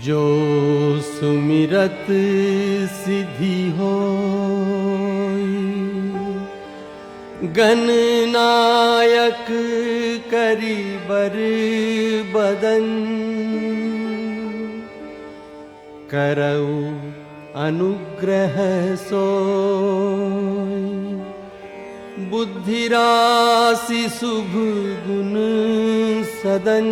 जो सुमिरत सिद्धि होई, गणनायक करी बर बदन, करऊ अनुग्रह सोई, बुद्धि राशि शुभ गुण सदन।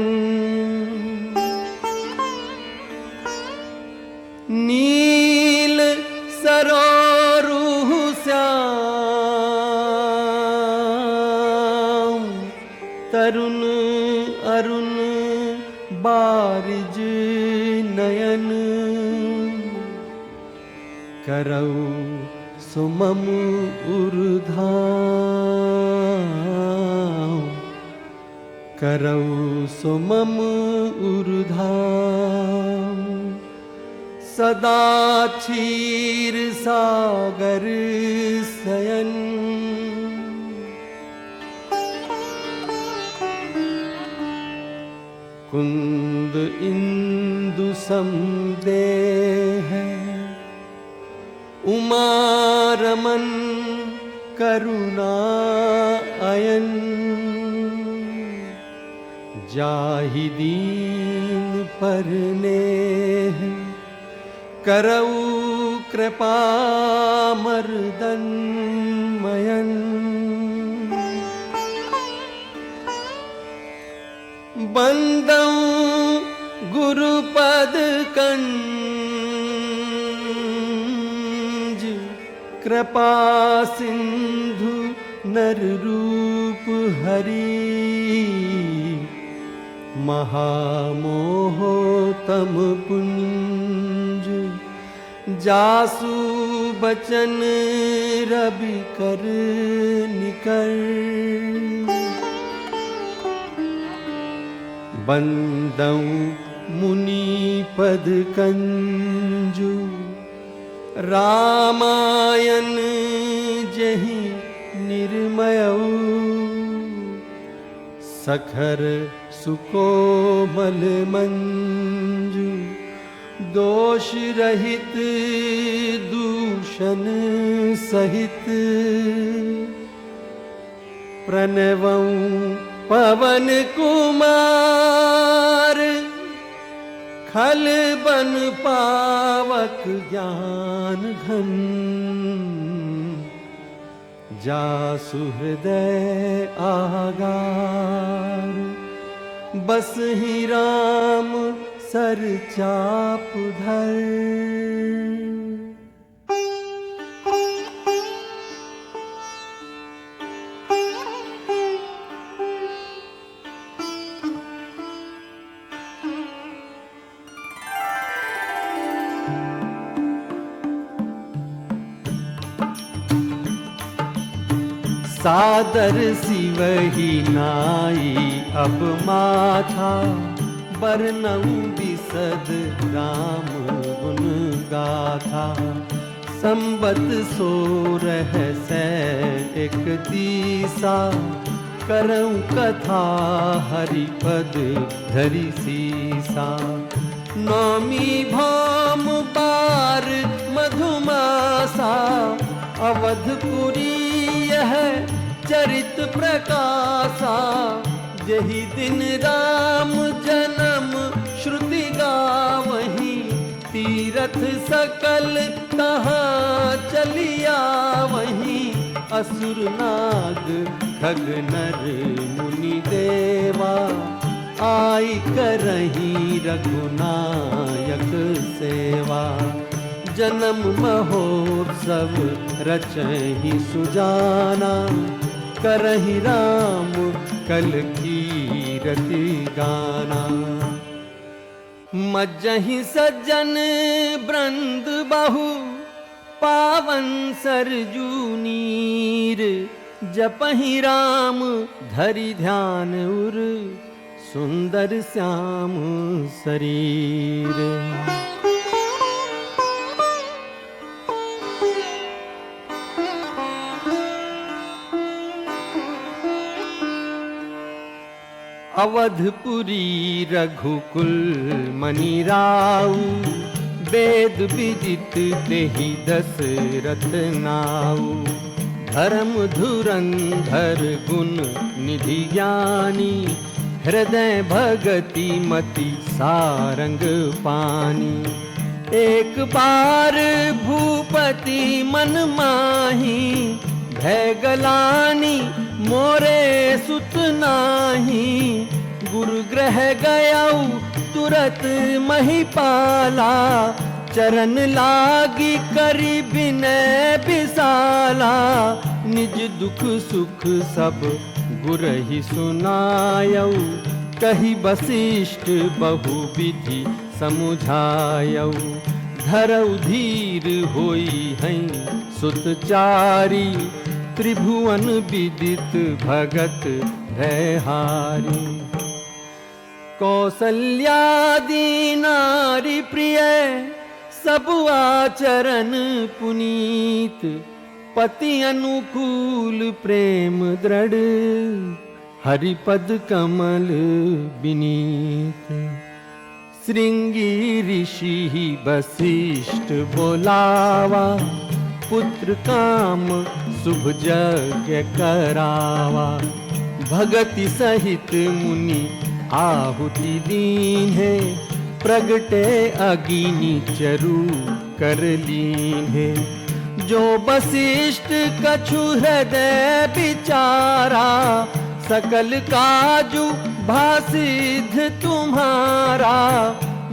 नील सरोरुह श्याम, तरुण अरुण बारिज नयन, करऊ सुमम उर्धाम, करऊ सुमम उर्धाम। सदा क्षीर सागर शयन, कुंद इंदु समदेह, उमा रमन करुणा अयन, जाहि दीन पर नेह, करऊ कृपा मर्दन मयन। बंदऊ गुरुपद कंज, कृपा सिंधु नर रूप हरि, महामोहोतम पुंज, जासु बचन रवि कर निकर। बंदऊ मुनि पद कंजु, रामायण जहि निर्मयऊ, सखर सुकोमल मंजु, दोष रहित दूषण सहित। प्रणवं पवन कुमार, खल बन पावक ज्ञान घन, जासु हृदय आगार, बस ही राम सर चाप धर। सादर सिवहि नाई अब माथा, बरनऊ बिसद राम गुण गाथा। संबत 1631 करऊं कथा, हरिपद धरि सीसा। नौमी भौम पार मधुमासा, अवधपुरी यह चरित प्रकाशा। यही दिन राम जन्म श्रुति गावहीं, तीरथ सकल तहाँ चलिया वहीं। असुर नाग खग नर मुनि देवा, आई करहीं रघुनायक सेवा। जन्म महोत्सव रचहि सुजाना, करहि राम कल कीरति गाना। मज्जहि सज्जन वृंद बहु, पावन सरजू नीर, जपहि राम धरि ध्यान उर, सुंदर श्याम शरीर। अवधपुरी रघुकुल मनि राउ, वेद विदित तेहि दशरथ नाउ। धर्म धुरंधर गुण निधि ज्ञानी, हृदय भगति मति सारंग पानी। एक बार भूपति मन माही, भय गलानी मोरे सुत नाही। गुरु ग्रह गयऊ तुरत महिपाला, चरण लागी करी बिनय बिसाला। निज दुख सुख सब गुरहि सुनायऊ, कही वशिष्ठ बहु विधि समुझायऊ। धरऊ धीर होई हैं सुतचारी, त्रिभुवन विदित भगत भयहारी। कौसल्यादि नारी प्रिय, सब आचरण पुनीत। पति अनुकूल प्रेम दृढ़, हरिपद कमल विनीत। श्रृंगी ऋषि वशिष्ठ बोलावा, पुत्र काम शुभ यज्ञ करावा। भगति सहित मुनि आहुति दीन है, प्रगटे अगिनि चरु कर लीन है। जो वशिष्ठ कछु हृदय विचारा, सकल काजु भासिद्ध तुम्हारा।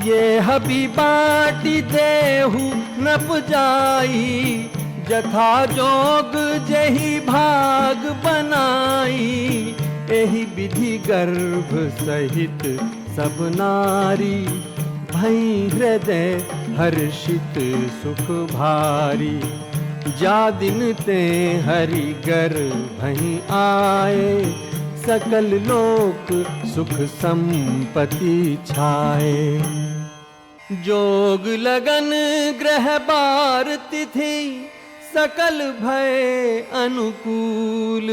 ये हबी बाटी देहु नप जाई, जथा जोग जही भाग बनाई। एहि विधि गर्भ सहित सब नारी, भई हृदय हर्षित सुख भारी। जा दिन ते हरि गर्भहि आए, सकल लोक सुख संपत्ति छाए। जोग लगन ग्रह बार तिथि, सकल भय अनुकूल।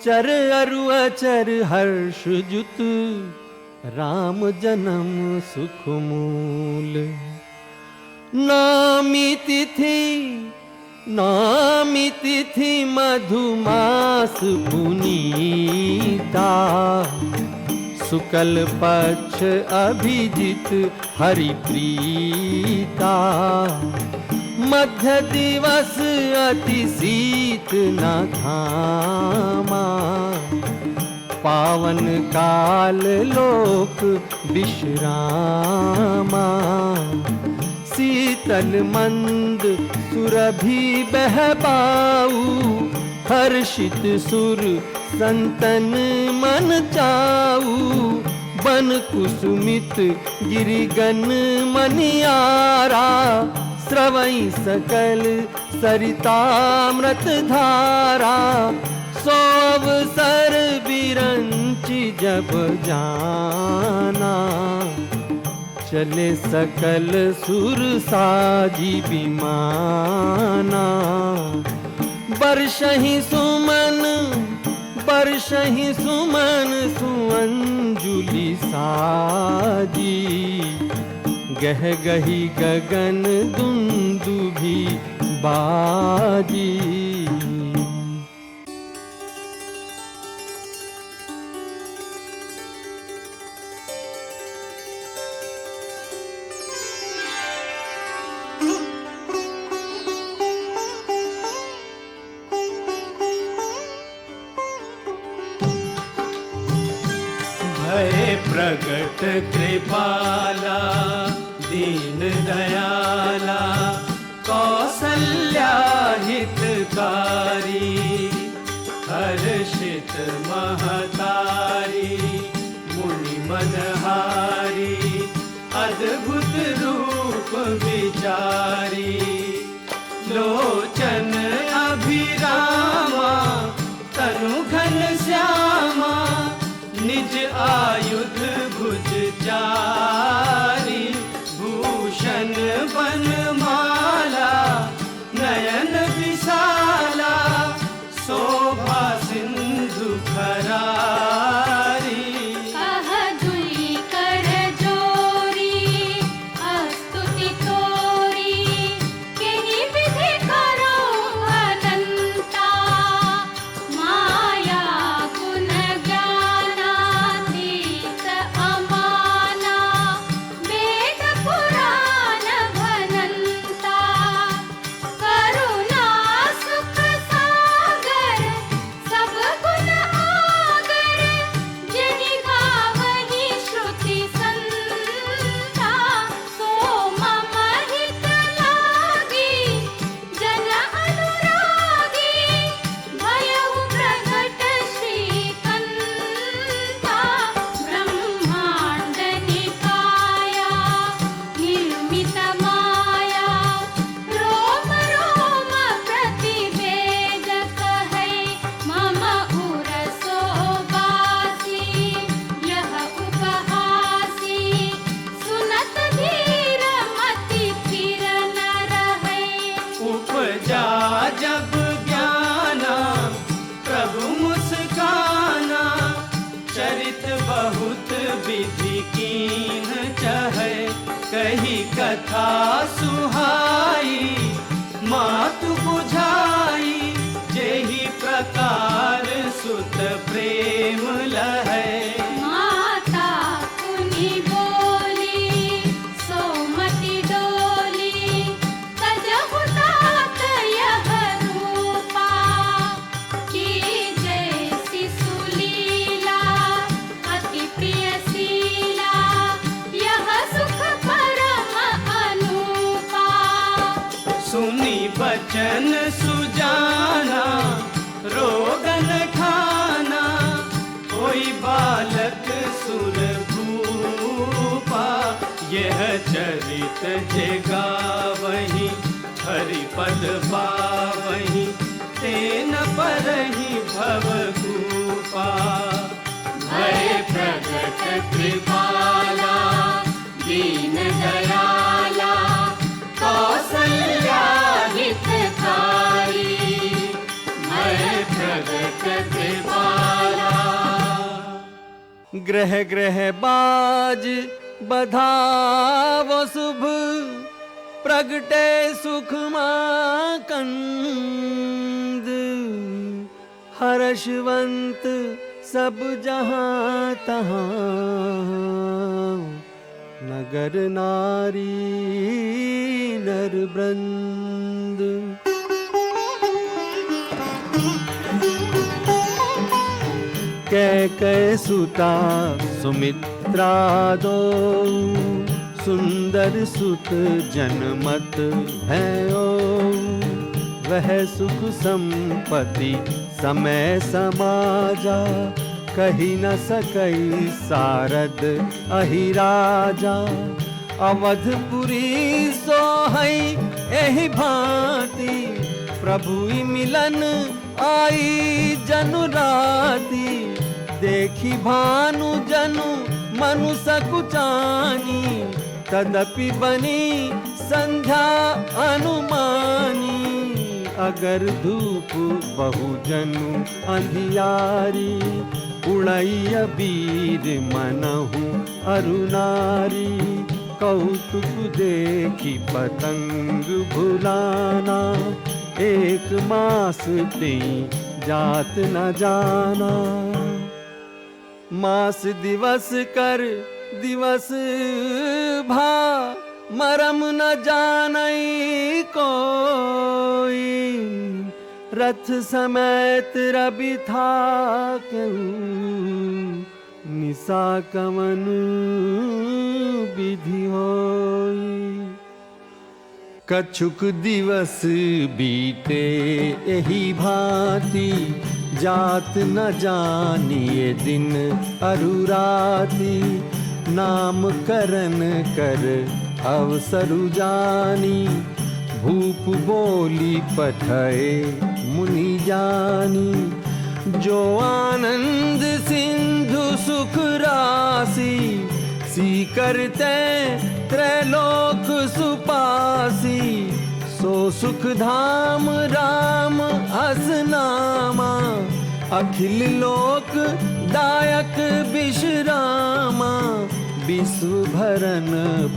चर अरु अचर हर्ष जुत, राम जन्म सुख मूल। नामी तिथि मधुमास पुनीता। शुक्ल पक्ष अभिजित हरि प्रीता। मध्य दिवस अति शीत न घामा, पावन काल लोक विश्रामा। शीतल मंद सुरभि बहबाऊ, हर्षित सुर संतन मन चाऊ। बन कुसुमित गिरिगन मनियारा, स्रवई सकल सरितामृत धारा। सो अवसर बिरंचि जब जाना, चले सकल सुर साजी विमाना। बरसहि सुमन सुअंजुलि साजी। गह गही गगन दुंदुभि बाजी। भय प्रगट कृपाला दीन दयाला, कौसल्या हितकारी। हर्षित महतारी मुनि मनहारी, अद्भुत रूप विचारी। लोचन अभिरामा तनु घन श्यामा निज आयुध भुज चारी भूषण बनमाला नयन विशाला शोभा सिंधु खरारी कह दुई कर जोरी अस्तुति तोरी केहि विधि करो अनंता माया गुण ज्ञानातीत अमाना वेद पुराण भनंता करुणा सुख सागर सब गुण आगर जिनि गावहि श्रुति संता सो मम हित लागी जन अनुरागी भयउ प्रगट श्रीकंता ब्रह्मांड निकाया निर्मित माया रोम रोम प्रतिवेदक है मम उर सोबासी यह उपहासी सुनत धीर मति फिर न रहे उपजा जब ज्ञाना प्रभु मुस्काना चरित बहुत विधि कीन चहे कही कथा सुहाई मातु बुझाई जेहि प्रकार सुत प्रेम लहै माता पुनि बोली सोमति डोली तजहु तात यह रूपा की जैसी सुलीला अति प्रिय शीला यह सुख परम अनूपा सुनी बचन सुजाना रोगन खाना कोई बालक सुर भूपा यह चरित जगावहि हरिपद पावहि तेन परहि भवभूपा भय प्रगट कृपाला दीन दयाला कौसल्या हितकारी भय प्रगट कृपाला ग्रह ग्रह बाज बधावो शुभ प्रगटे सुख माकंद हर्षवंत सब जहाँ तहाँ नगर नारी नर वृंद कैकय सुता सुमित्रा दो सुंदर सुत जनमत भयो वह सुख संपत्ति समय समाजा कही न सकई सारद अहिराजा अवधपुरी सोहई एहि भांति प्रभु मिलन आई जनु राती देखी भानु जनु मनु सकुचानी तदपि बनी संध्या अनुमानी अगर धूप बहुजनु अंधियारी उड़ई वीर मनहु अरुनारी कौतुक देखी पतंग भुलाना एक मास ते जात न जाना मास दिवस कर दिवस भा मरम न जानई कोई रथ समेत रवि था निशा कवन विधि होई कछुक दिवस बीते एही भांति जात न जानिए दिन अरुराती नाम करन कर अवसरु जानी भूप बोली पठए मुनि जानी, जो आनंद सिंधु सुख राशि, सी करते त्रैलोक सुपासी। सो सुख धाम राम असनामा, अखिल लोक दायक विश्रामा। विश्व भरन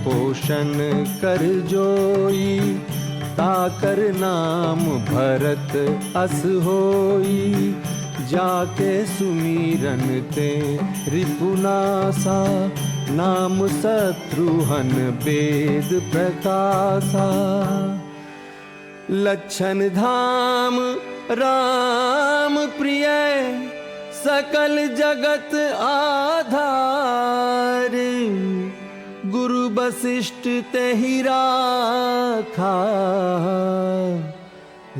पोषण कर जोई, ताकर नाम भरत अस होई। जाके सुमीरन ते रिपुनासा, नाम शत्रुहन वेद प्रकाशा। लक्षण धाम राम प्रिय, सकल जगत आधार। गुरु वशिष्ठ तेहि राखा,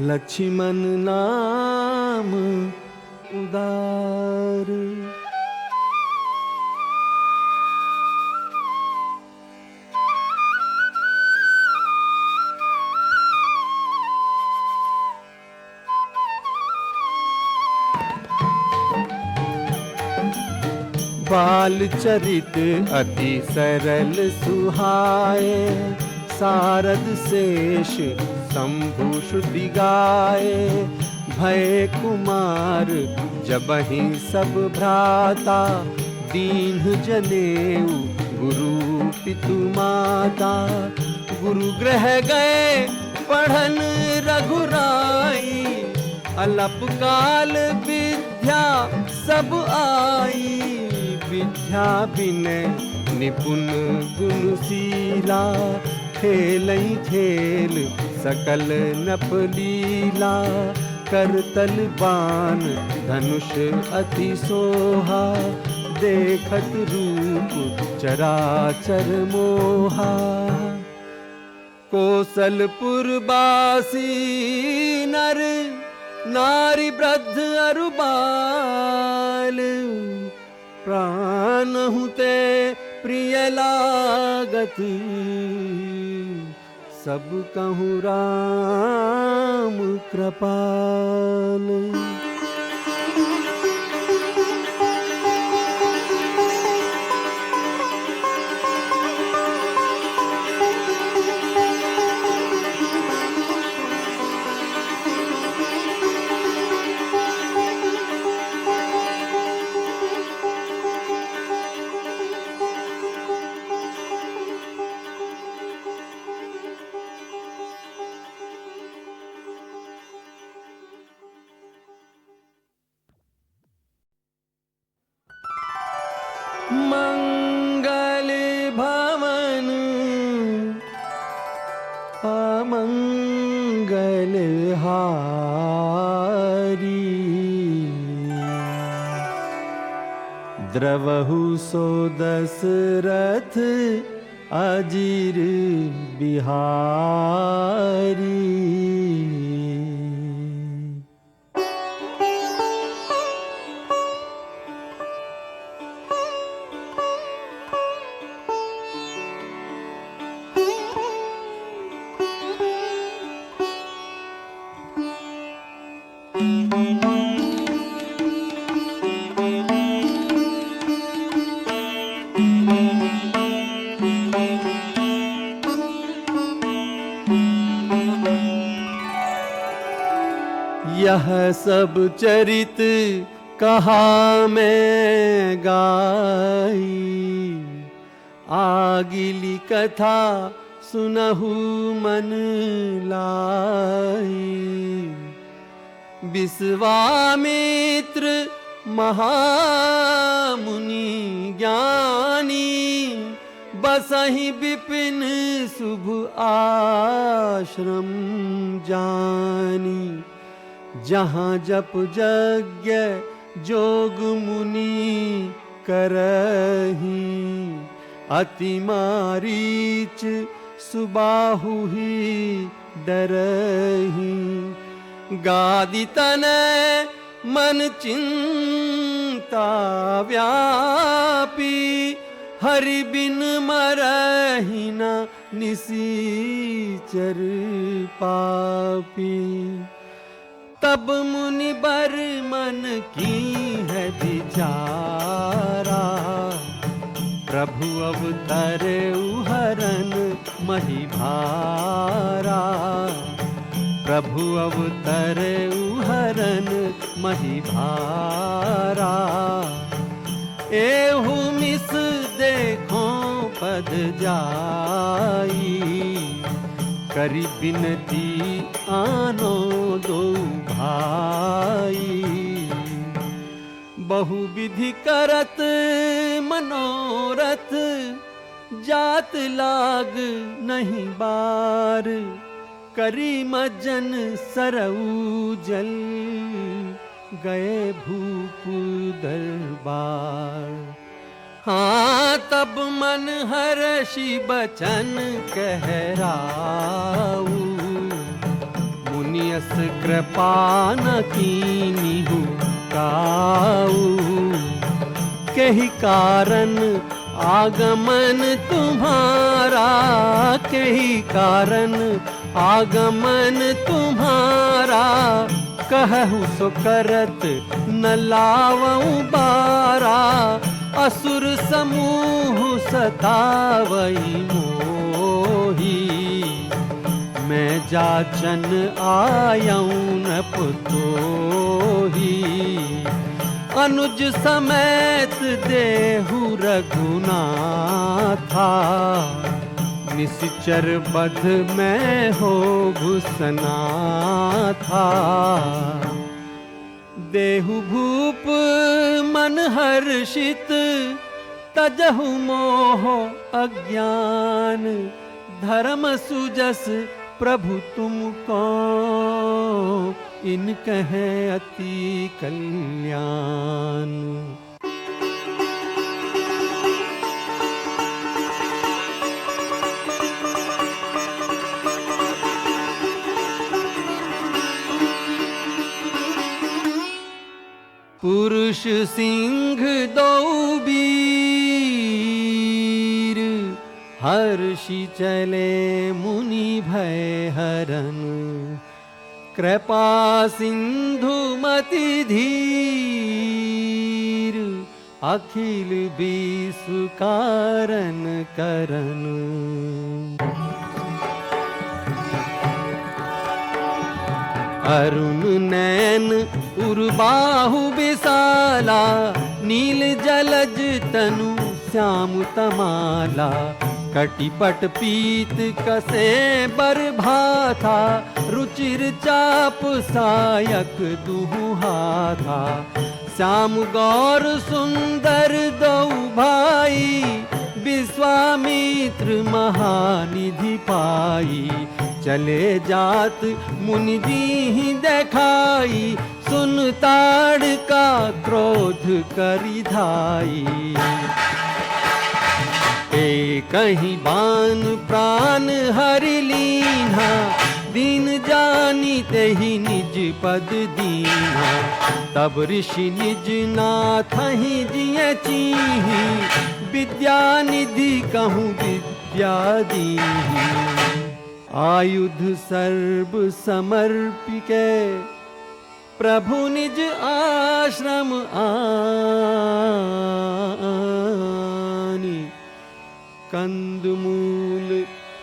लक्ष्मण नाम उदार। बाल चरित अति सरल सुहाए, सारद शेष शंभु श्रुति गाए। भय कुमार जबहि सब भ्राता, दीन जनेऊ गुरु पितु माता। गुरु ग्रह गए पढ़न रघुराई, अलप काल विद्या सब आई। विद्या बिनय निपुण गुणशीला, खेलई खेल सकल नपलीला। करतल बाण धनुष अति सोहा, देखत रूप चराचर मोहा। कौशलपुर बासी नर, नारी वृद्ध अरु बाल। प्राण हुते प्रिय लागत, सब कहूँ राम कृपाल। मंगल भवन अमंगल हारी, द्रवहु सो दशरथ अजीर बिहारी। यह सब चरित कहा मैं गाई, आगिली कथा सुनहु मन लाई। विश्वामित्र महामुनि ज्ञानी, बसहि विपिन शुभ आश्रम जानी। जहाँ जप यज्ञ जोग मुनि करही, अति मारीच सुबाहु ही डरही। गादि तनय मन चिंता व्यापी, हरि बिन मरहि न निसीचर पापी। तब मुनि बर मन की है विचारा, प्रभु अवतरे हरन मही भारा। प्रभु अवतरे हरन मही भारा। एहु मिस देखो पद जाई, करी बिनती आनो दो भाई। बहु विधि करत मनोरथ, जात लाग नहीं बार। करी मज्जन सरऊ जल, गए भूप दरबार। हाँ तब मन हर्षि बचन कहराऊ, मुनियस कृपा न कीन्हु काऊ। कही कारण आगमन तुम्हारा, कही कारण आगमन तुम्हारा। कहु सो करत न लावऊं बारा, असुर समूह सतावई मोही। मैं जाचन आयऊं न पुतोही, अनुज समेत देहु रघुनाथा। निश्चर बध में हो घुसना था। देहु भूप मन हर्षित, तजहु मोह अज्ञान। धर्म सुजस प्रभु तुमको, इन कहे अति कल्याण। पुरुष सिंह दो वीर, हर्षि चले मुनि भय हरन। कृपा सिंधु मति धीर, अखिल विश्व कारण करन। अरुण नैन उर्बाहु विशाला, नील जलज तनु श्याम तमाला। कटिपट पीत कसे बर भाथा, रुचिर चाप सायक दुहु हाथा। श्याम गौर सुंदर दो भाई, विश्वामित्र महानिधि पाई। चले जात मुनि दीहि देखाई, सुन ताड़ का क्रोध करि धाई। कहीं बान प्राण हरि लीन्हा, दीन जानी तेहि निज पद दीन्हा। तब ऋषि निज नाथ ही जिय चीहि, विद्या निधि कहूँ विद्या दीहि। आयुध सर्व समर्पिके, प्रभु निज आश्रम आनी। कंदमूल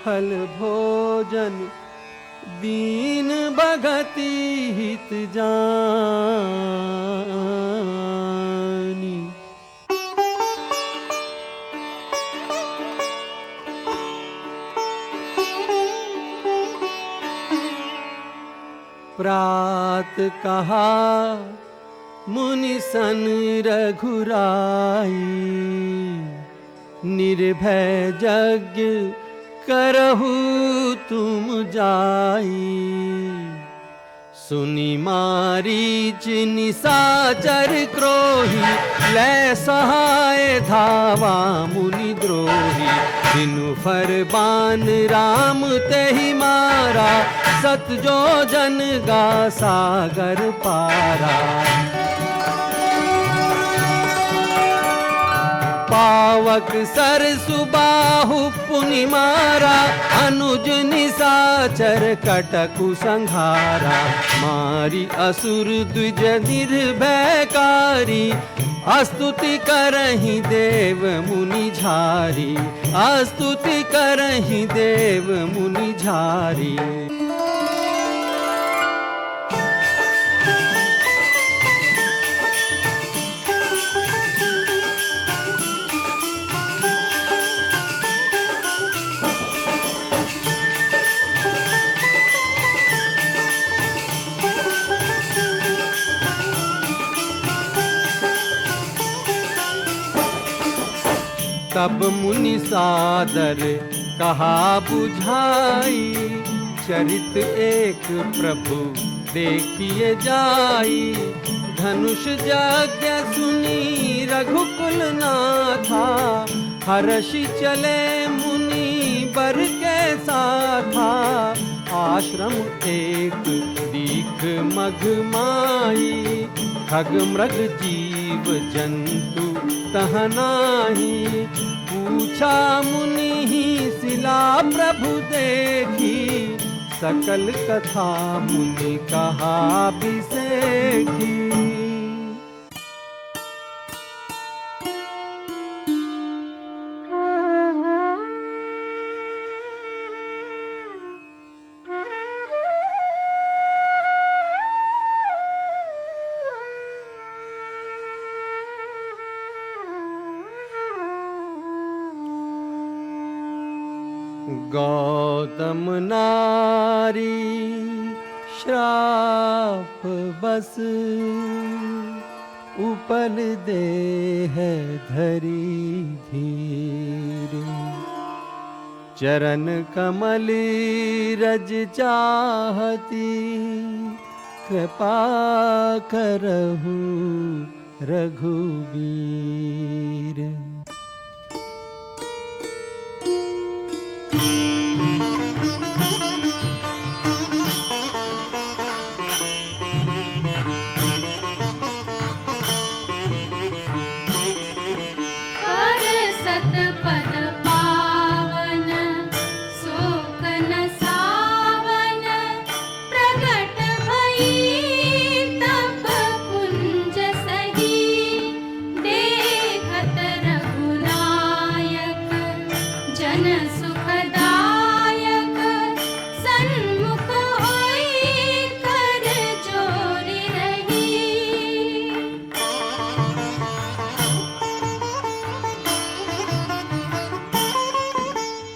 फल भोजन, दीन भगति हित जानी। प्रात कहा मुनि सन रघुराई, निर्भय यज्ञ करहु तुम जाई। सुनि मारीच निशाचर क्रोही, लै सहाय धावा मुनि द्रोही। बिनु फरमान राम तेहि मारा, सत जो जन गा सागर पारा। पावक सरसु बाहु मुनि मारा, अनुज निशाचर कटकु संहारा। मारी असुर द्विज निर्भयकारी, स्तुति करहि देव मुनि झारी, स्तुति करहि देव मुनि झारी। तब मुनि सादर कहा बुझाई, चरित एक प्रभु देखिए जाई। धनुष यज्ञ सुनी रघुकुल नाथा, हर्षि चले मुनि बर के साथा। आश्रम एक दीख मघ माही, खग मृग जीव जंतु तह नाही। पूछा मुनि ही शिला प्रभु देखी, सकल कथा मुनि कहा बिसेखी। गौतम नारी श्राप बस, उपल देह धरी धीर। चरण कमल रज चाहती, कृपा करहु रघुवीर।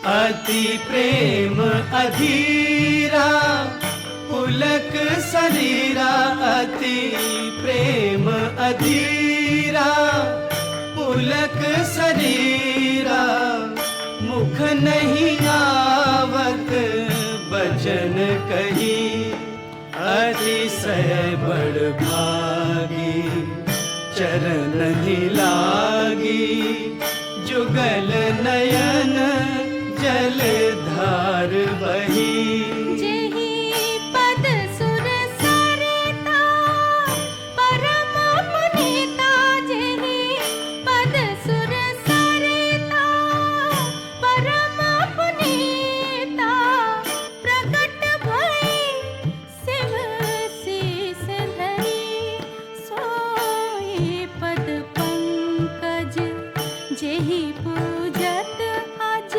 अति प्रेम अधीरा, पुलक शरीरा। अति प्रेम अधीरा, पुलक शरीरा। मुख नहीं आवत बचन कही, अतिशय बड़ भागी चरण ही लागी। जुगल नयन जल धार बही, जेहि पद सुर सरता परम पुनीता। जेहि पद सुर सरता परम पुनीता। प्रकट भई शिव शीस धरी, सोई पद पंकज जेहि पूजत अज।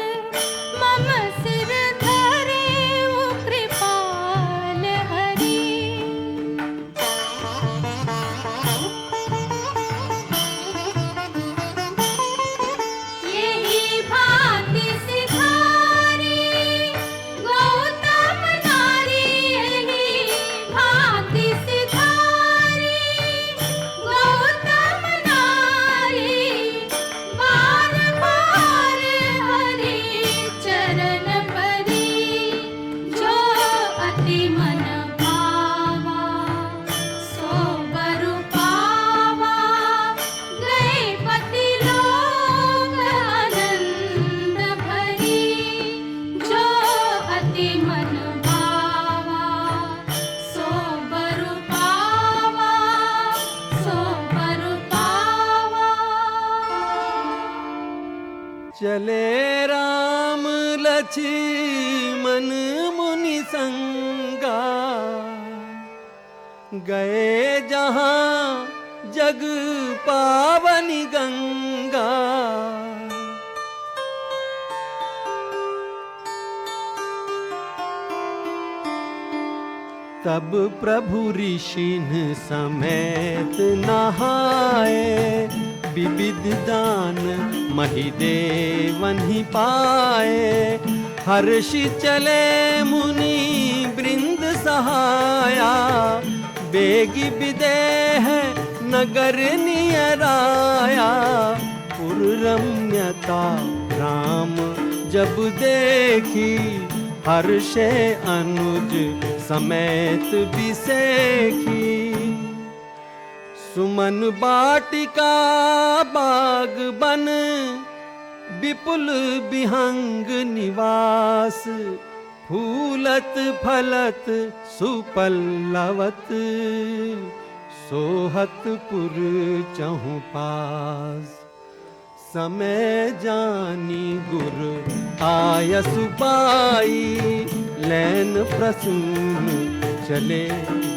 मम सिर धरे वो कृपाल हरि। यही भांति सिधारी गौतम नारी। यही भांति सिधारी गौतम नारी। बार बार हरि चरण परी, जो अति मन भावा सो बर पावा। गए पति लोक आनंद भरी, जो अति मन भावा सो बर पावा, सो बर पावा। चले राम लक्ष्मण मुनि संगा, गए जहां जग पावनी गंगा। तब प्रभु ऋषिन समेत नहाए, विविध दान महिदेवन ही पाए। हर्षि चले मुनि वृंद सहाया, बेगी विदेह नगर नियराया। पुर रम्यता राम जब देखी, हर्षे अनुज समेत बिसेखी। सुमन बाटिका बाग बन, विपुल विहंग निवास। फूलत फलत सुपल्लवत, सोहत पुर चहुँ पास। समय जानी गुर आयस पाई, लैन प्रसून चले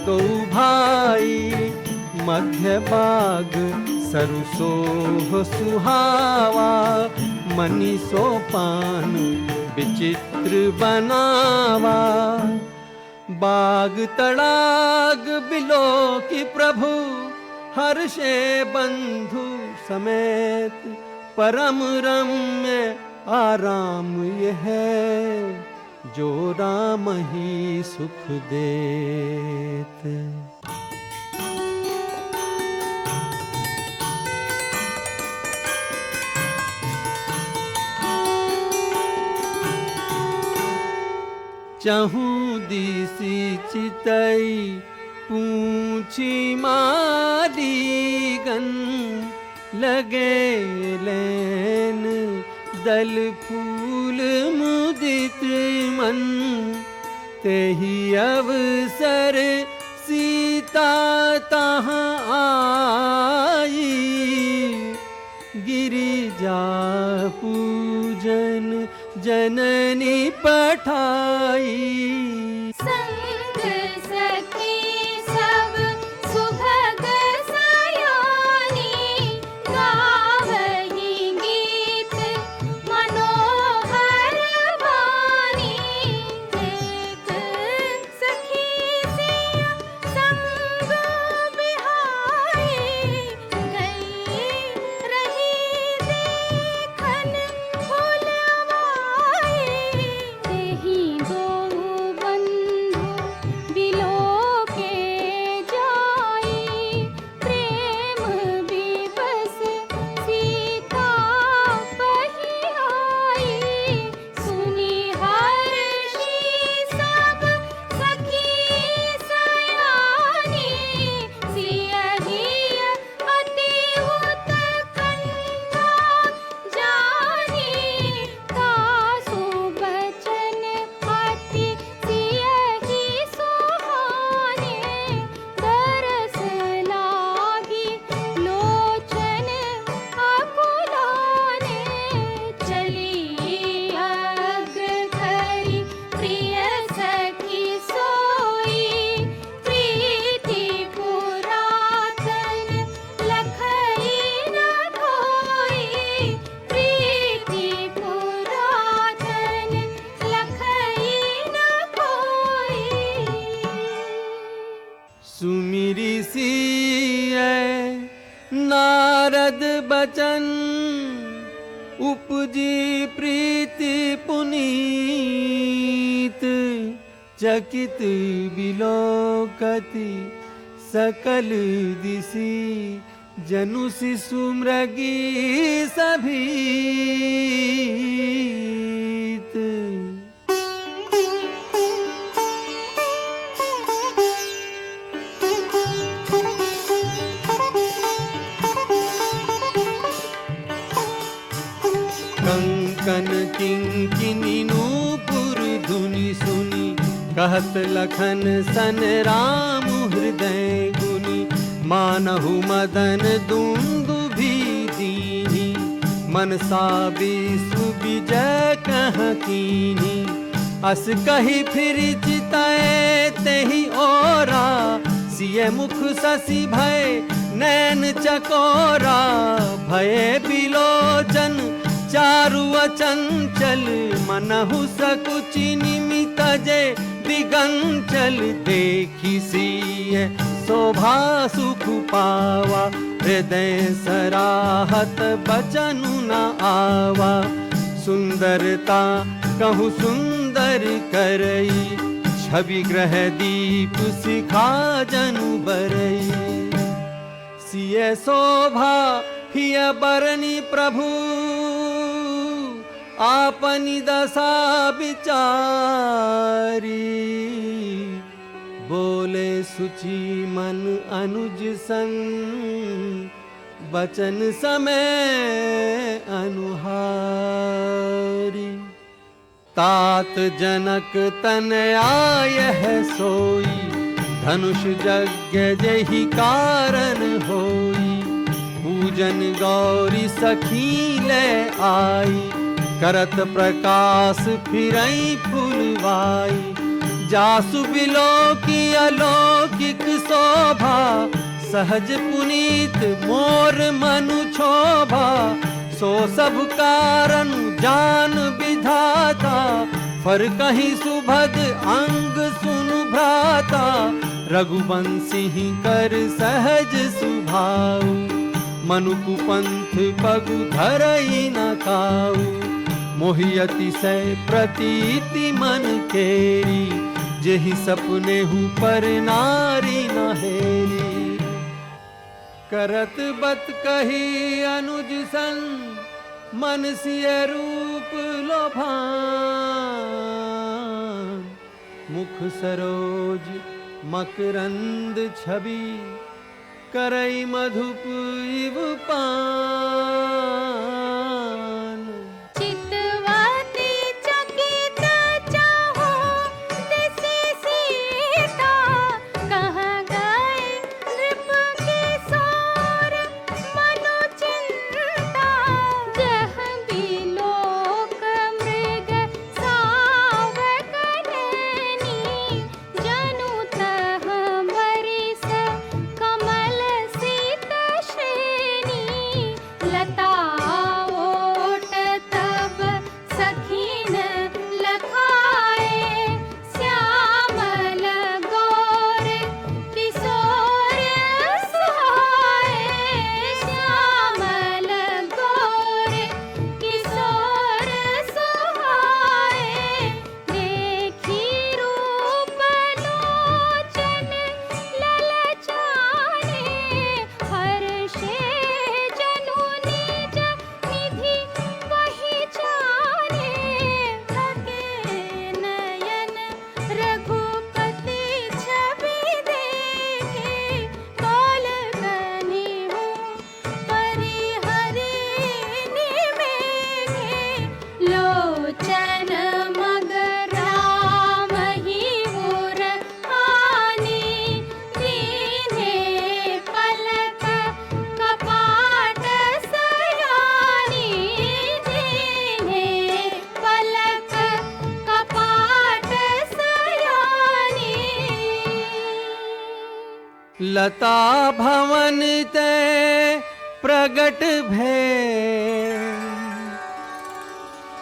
दो भाई। मध्य बाग सरुसोह सुहावा, मनि सोपान विचित्र बनावा। बाग तड़ाग बिलो की प्रभु, हर्षे बंधु समेत। परम रम्य आराम यह है, जो राम ही सुख देत। चहूँ दिसि चितई पूछी मारीगन। लगे लेन दल फूल मुदित मन, तेहि अवसर सीता तहाँ आई। गिरिजा पूजन जननी पठाई। संग सखी सब सुभग सयानी, गावही गीत मनोहर वाणी। एक सखी सिया संग बिहाई, गई रही देखन फुलवाई। तेहि दो बंधु बिलो के जाई, प्रेम विवश सीता पहियाई। सुनि हर्षि सब सखी सयानी, सियहि अति उत्कंठा जानी। तासु बचन अति सियहि सुहाने, दरस लागी लोचन अकुलाने। चली अग्र धरि प्रिय सखी सोई, प्रीति पुरातन लखई न खोई। प्रीति पुरातन लखई न खोई। सुमिरि सिय नारद बचन, उपजी प्रीति पुनीत। चकित बिलोकति सकल दिशि, जनु शिशु मृगी सभीत। कंकन किंकिनी नूपुर धुनि सुनि, कहत लखन सन राम हृदय गुनि। मानहु मदन दुंदुभि दीनि, मनसा विश्व विजय कह कीनी। अस कही फिर चितय तेहि ओरा, सिय मुख शशि भय नैन चकोरा। भय बिलोचन चारु अचंचल, मनहु सकुचि निमित जय दिगंचल। देखी सिय शोभा सुख पावा, हृदय सराहत बचनु न आवा। सुंदरता कहूँ सुंदर करई, छवि ग्रह दीप सिखा जनु बरई। सिय शोभा हिय बरनी प्रभु, आपनी दशा विचारी। बोले सुचि मन अनुज संग, बचन समय अनुहारी। तात जनक तन आयह सोई, धनुष यज्ञ जेहि कारण होई। पूजन गौरी सखी ले आई, करत प्रकाश फिरई फुलवाई। जासु बिलो की अलौकिक शोभा, सहज पुनीत मोर मनु क्षोभा। सो सब कारण जान विधाता, फर कहीं सुभद अंग सुनु भ्राता। रघुवंशी कर सहज सुभाऊ, मनु कुपंथ पगु धरई न काऊ। मोहि अतिशय प्रतीति मन केरी, जेहि सपने हूँ पर नारी न हेरी। करत बत कही अनुज सन, मन सिय रूप लोभान। मुख सरोज मकरंद छवि, करई मधुप इव पान। चितवती चकित चाहो दिसि सीता, कहाँ गए नृप किशोर मनु चिंता। जह बिलोक मृग सावक नैनी, जनु तह बरिस कमल सित श्रेणी। लता ओट तब सखीन लखाए, श्यामल गौर किशोर सुहाए। श्यामल गौर किशोर सुहाए, देखी रूप लोचन ललचाए। हर्षे जनु निज निधि पहिचाने, थके नयन रघुपति छवि देखे। कौल कनिहु परिहरि निमेघे, लोचन मग राम ही उर आनी। दीने पलक कपाट सयानी, दीने पलक कपाट सयानी। लता भवन ते प्रगट भय,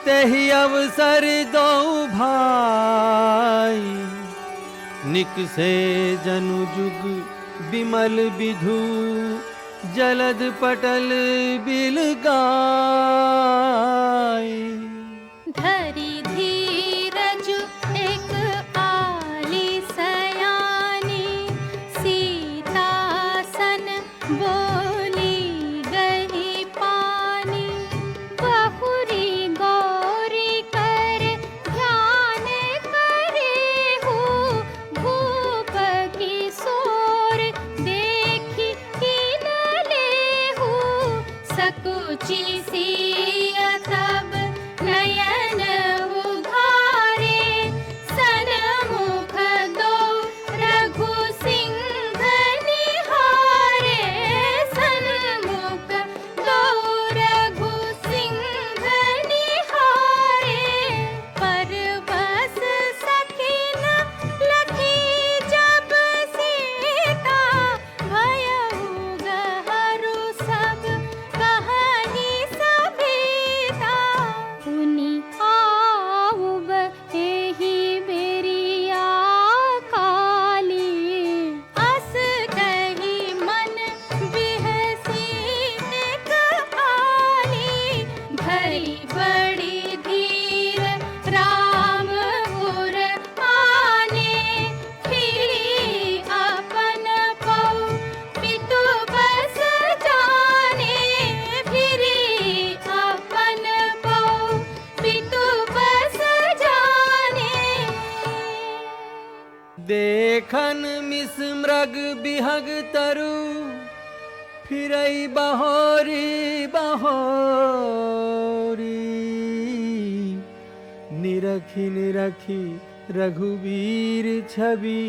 तेहि अवसर दो भाई। निकसे जनु जुग विमल विधु, जलद पटल बिल गाय। धरि धीरज एक आली सयानी, सीतासन बोली गही पानी। बहुरी गौरी कर ध्यान करेहु, भूप किशोर देखी कीन लेहु। सकुचि सिय तब देखन मिस मृग बिहग तरु फिरई बहोरी बहोरी निरखी निरखी रघुवीर छवि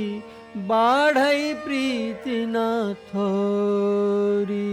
बाढ़ई प्रीति न थोरी।